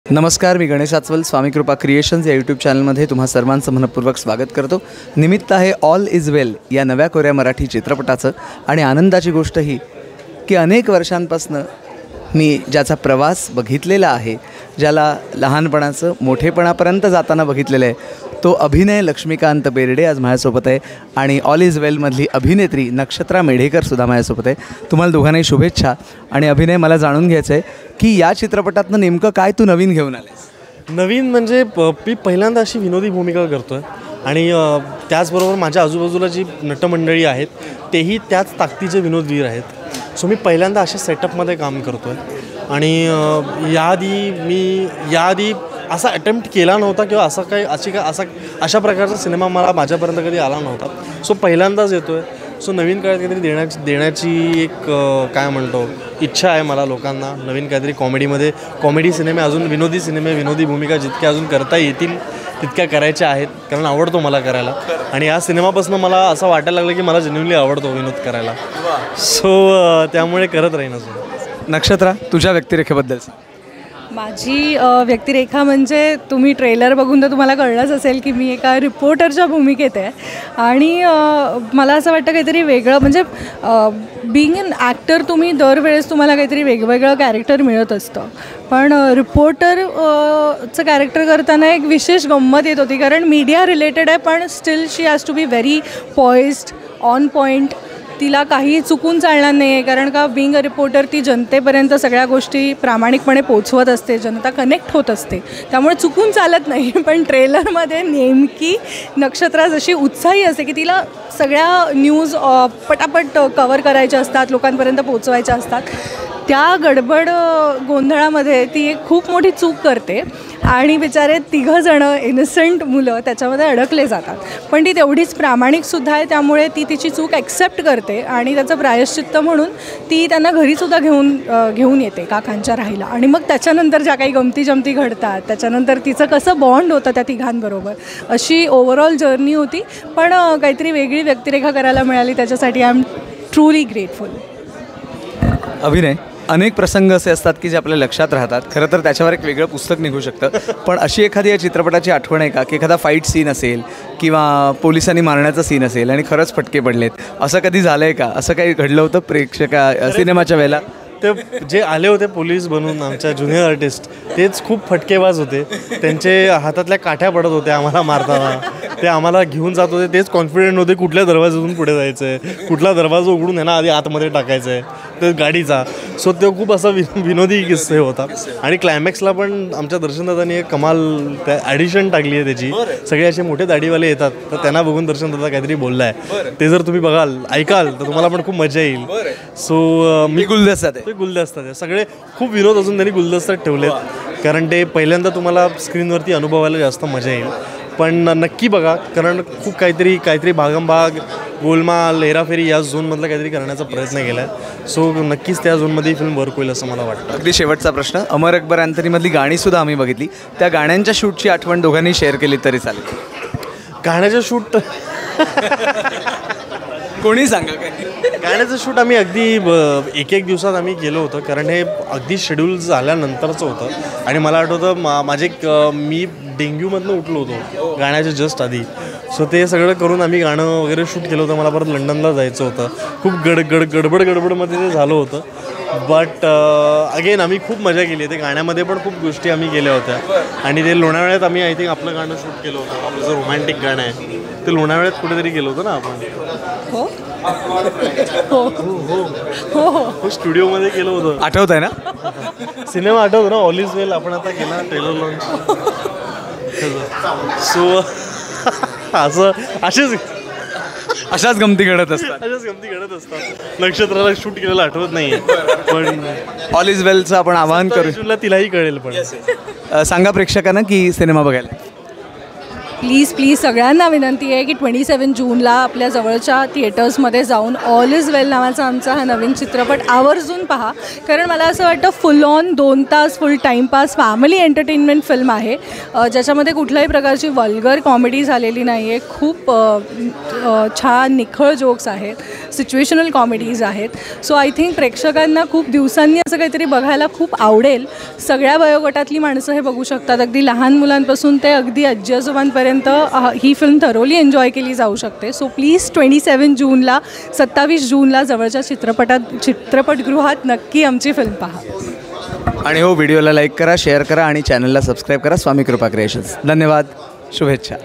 नमस्कार, मी गणेश आचवल. स्वामी कृपा क्रिएशन्स या यूट्यूब चॅनलमध्ये तुम्हा सर्वांचं मनपूर्वक स्वागत करतो. निमित्त आहे ऑल इज वेल या नव्या कोऱ्या मराठी चित्रपटाचं. आणि आनंदाची गोष्ट ही की अनेक वर्षांपासून मी ज्याचा प्रवास बघितलेला आहे, ज्याला लहानपणाचं मोठेपणापर्यंत जाताना बघितलेलं आहे, तो अभिनय लक्ष्मीकांत बेर्डे आज माझ्यासोबत आहे. आणि ऑल इज वेलमधली अभिनेत्री नक्षत्रा मेढेकरसुद्धा माझ्यासोबत आहे. तुम्हाला दोघांनाही शुभेच्छा. आणि अभिनय, मला जाणून घ्यायचं आहे की या चित्रपटातनं नेमकं काय तू नवीन घेऊन आलेस? नवीन म्हणजे मी पहिल्यांदा अशी विनोदी भूमिका करतो आहे. आणि त्याचबरोबर माझ्या आजूबाजूला जी नटमंडळी आहेत तेही त्याच ताकदीचे विनोदवीर आहेत. सो मी पहिल्यांदा अशा सेटअपमध्ये काम करतो आहे. आणि याआधी असा अटेम्प्ट केला नव्हता किंवा अशा प्रकारचा सिनेमा माझ्यापर्यंत कधी आला नव्हता. सो पहिल्यांदाच येतो आहे. सो नवीन काळात काहीतरी देण्याची एक काय म्हणतो इच्छा आहे मला लोकांना. नवीन काहीतरी कॉमेडी सिनेमे, अजून विनोदी सिनेमे, विनोदी भूमिका जितक्या अजून करता येतील तितक्या करायच्या आहेत, कारण आवडतो मला करायला. आणि या सिनेमापासून मला असं वाटायला लागलं की मला जेन्युइनली आवडतो विनोद करायला. सो त्यामुळे करत राहीन अजून. नक्षत्रा, तुझ्या व्यक्तिरेखेबद्दल? माझी व्यक्तिरेखा म्हणजे तुम्ही ट्रेलर बघून तर तुम्हाला कळलंच असेल की मी एका रिपोर्टरच्या भूमिकेत आहे. आणि मला असं वाटतं काहीतरी वेगळं, म्हणजे बिईंग ॲन ॲक्टर तुम्ही दरवेळेस तुम्हाला काहीतरी वेगवेगळं कॅरेक्टर मिळत असतं. पण रिपोर्टरचं कॅरेक्टर करताना एक विशेष गंमत येत होती, कारण मीडिया रिलेटेड आहे पण still she has to be very poised, on point. तिला काही चुकून चालणार नाही आहे, कारण का बिंग अ रिपोर्टर ती जनतेपर्यंत सगळ्या गोष्टी प्रामाणिकपणे पोचवत असते, जनता कनेक्ट होत असते, त्यामुळे चुकून चालत नाही. पण ट्रेलरमध्ये नेमकी नक्षत्रा जशी उत्साही असते की तिला सगळ्या न्यूज पटापट कवर करायच्या असतात, लोकांपर्यंत पोचवायच्या असतात. त्या गडबड गोंधळामध्ये ती एक खूप मोठी चूक करते आणि बिचारे तिघंजणं इनोसंट मुलं त्याच्यामध्ये अडकले जातात. पण ती तेवढीच प्रामाणिकसुद्धा आहे, त्यामुळे ती तिची चूक ॲक्सेप्ट करते आणि त्याचं प्रायश्चित्त म्हणून ती त्यांना घरीसुद्धा घेऊन येते काकांच्या राहायला. आणि मग त्याच्यानंतर ज्या काही गमती जमती घडतात, त्याच्यानंतर तिचं कसं बॉन्ड होतं त्या तिघांबरोबर, अशी ओव्हरऑल जर्नी होती. पण काहीतरी वेगळी व्यक्तिरेखा करायला मिळाली, त्याच्यासाठी आय एम ट्रूली ग्रेटफुल. अभिनय, अनेक प्रसंग असे असतात की जे आपल्या लक्षात राहतात. खरं तर त्याच्यावर एक वेगळं पुस्तक निघू शकतं. पण अशी एखादी या चित्रपटाची आठवण आहे का की एखादा फाईट सीन असेल किंवा पोलिसांनी मारण्याचा सीन असेल आणि खरंच फटके पडलेत, असं कधी झालं आहे का? असं काही घडलं होतं सिनेमाच्या वेळेला? ते जे आले होते पोलीस बनून आमच्या ज्युनियर आर्टिस्ट, तेच खूप फटकेबाज होते. त्यांचे हातातल्या काठ्या पडत होत्या आम्हाला मारताना. ते आम्हाला घेऊन जात होते, तेच कॉन्फिडंट होते कुठल्या दरवाजातून पुढे जायचं आहे, कुठला दरवाजा उघडून आहे ना आधी आतमध्ये टाकायचं आहे ते गाडीचा. सो तो खूप असा विनोदी किस्से होता. आणि क्लायमॅक्सला पण आमच्या दर्शनदादांनी एक कमाल त्या ॲडिशन टाकली आहे त्याची. सगळे असे मोठे दाढीवाले येतात, तर त्यांना बघून दर्शनदादा काहीतरी बोलला आहे, ते जर तुम्ही ऐकाल तर तुम्हाला पण खूप मजा येईल. सो मी गुलदस्तात सगळे खूप विनोद अजून त्यांनी गुलदस्तात ठेवलेत, कारण ते पहिल्यांदा तुम्हाला स्क्रीनवरती अनुभवायला जास्त मजा येईल. पण नक्की बघा, कारण खूप काहीतरी भागमभाग, गोलमाल, हेराफेरी या झोनमधलं काहीतरी करण्याचा प्रयत्न केला आहे. सो नक्कीच त्या झोनमध्ये फिल्म वर्क होईल असं मला वाटतं. अगदी शेवटचा प्रश्न, अमर अकबर अँथनीमधली गाणीसुद्धा आम्ही बघितली, त्या गाण्यांच्या शूटची आठवण दोघांनी शेअर केली तरी चालेल. गाण्याचं शूट कोणी सांगा काय? गाण्याचं शूट आम्ही अगदी एक दिवसात आम्ही केलं होतं, कारण हे अगदी शेड्यूल झाल्यानंतरचं होतं. आणि मला आठवतं मी डेंग्यूमधनं उठलो होतो गाण्याच्या जस्ट आधी. सो ते सगळं करून आम्ही गाणं वगैरे शूट केलं होतं. मला परत लंडनला जायचं होतं. खूप गडबडमध्ये ते झालं होतं. बट अगेन आम्ही खूप मजा केली. ते गाण्यामध्ये पण खूप गोष्टी आम्ही केल्या होत्या. आणि ते लोणावळ्यात आम्ही आय थिंक आपलं गाणं शूट केलं होतं. आपलं जो रोमॅन्टिक गाणं आहे ते लोणावळ्यात कुठेतरी केलं होतं ना आपण. हो, स्टुडिओमध्ये केलं होतं. आठवत आहे ना? सिनेमा आठवतो ना, ऑल इज वेल आपण आता केला ट्रेलर लॉन्च. सो अशाच गमती घडत असतात. नक्षत्राला शूट केलेलं आठवत नाही, पण ऑल इज वेलचं आपण आवाहन करू. तिलाही कळेल. पण सांगा प्रेक्षकांना की सिनेमा बघायला. प्लीज प्लीज सगळ्यांना विनंती आहे की 27 जूनला आपल्या जवळच्या थिएटर्समध्ये जाऊन ऑल इज वेल नावाचा आमचा हा नवीन चित्रपट आवर्जून पहा. कारण मला असं वाटतं फुल ऑन 2 तास फुल टाईमपास फॅमिली एंटरटेनमेंट फिल्म आहे, ज्याच्यामध्ये कुठल्याही प्रकारची वल्गर कॉमेडी झालेली नाही आहे. खूप छान निखळ जोक्स आहेत, सिच्युएशनल कॉमेडीज आहेत. सो आय थिंक प्रेक्षकांना खूप दिवसांनी असं काहीतरी बघायला खूप आवडेल. सगळ्या वयोगटातली माणसं हे बघू शकतात, अगदी लहान मुलांपासून ते अगदी आजी आजोबांपर्यंत ही फिल्म थरोली एन्जॉय केली जाऊ शकते. सो प्लीज 27 जूनला 27 जूनला जवळच्या चित्रपटगृहात नक्की आमची फिल्म पहा. आणि हो, व्हिडिओला लाईक करा, शेअर करा आणि चॅनलला सबस्क्राईब करा स्वामी कृपा क्रिएशन्स. धन्यवाद, शुभेच्छा.